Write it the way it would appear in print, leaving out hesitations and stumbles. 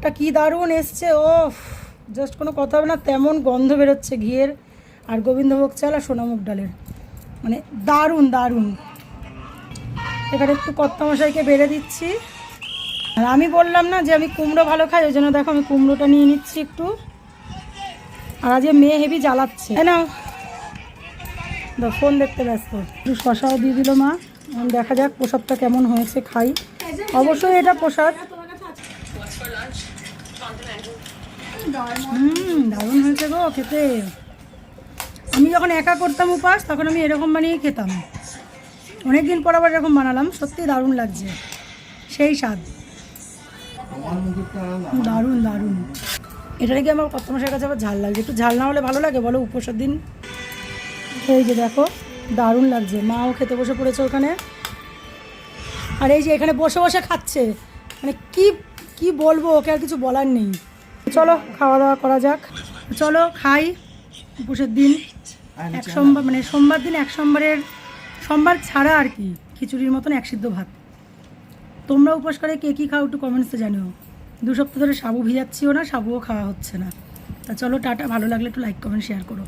টা কি দারুণ এসছে, ও জাস্ট কোনো কথা হবে না, তেমন গন্ধ বেরোচ্ছে ঘিয়ের আর গোবিন্দভোগ চাল আর সোনামুগ ডালের, মানে দারুণ দারুণ। এখানে একটু কর্তা মশাইকে বেড়ে দিচ্ছি। আর আমি বললাম না যে আমি কুমড়ো ভালো খাই, ওই জন্য দেখো আমি কুমড়োটা নিয়ে নিচ্ছি একটু। আর আজকে মেয়ে হেভি জ্বালাচ্ছে, তাই না? ফোন দেখতে ব্যস্ত। একটু শশাও দিয়ে দিল মা। দেখা যাক প্রসাদটা কেমন হয়েছে, খাই। অবশ্যই এটা প্রসাদ। দারুণ হয়েছে গো খেতে। আমি যখন একা করতাম উপাস তখন আমি এরকম বানিয়ে খেতাম, অনেকদিন পর আবার এরকম বানালাম, সত্যি দারুণ লাগছে, সেই স্বাদ, দারুণ দারুণ। এটা নাকি আমার কত মাসের কাছে আবার ঝাল লাগছে, একটু ঝাল না হলে ভালো লাগে বলো উপোসের দিন? এই যে দেখো দারুণ লাগছে, মাও খেতে বসে পড়েছে ওখানে। আর এই যে এখানে বসে বসে খাচ্ছে, মানে কি কি বলবো, ওকে আর কিছু বলার নেই। চলো খাওয়া দাওয়া করা যাক, চলো খাই। উপোসের দিন এক সোমবার, মানে সোমবার দিন এক সোমবারের, সোমবার ছাড়া আর কি, খিচুড়ির মতন এক সিদ্ধ ভাত। তোমরা উপোস করে কে কী খাও একটু কমেন্টসে জানিও। 2 সপ্তাহ ধরে সাবু ভিজাচ্ছিও না, সাবুও খাওয়া হচ্ছে না। তা চলো টাটা, ভালো লাগলে একটু লাইক কমেন্ট শেয়ার করো।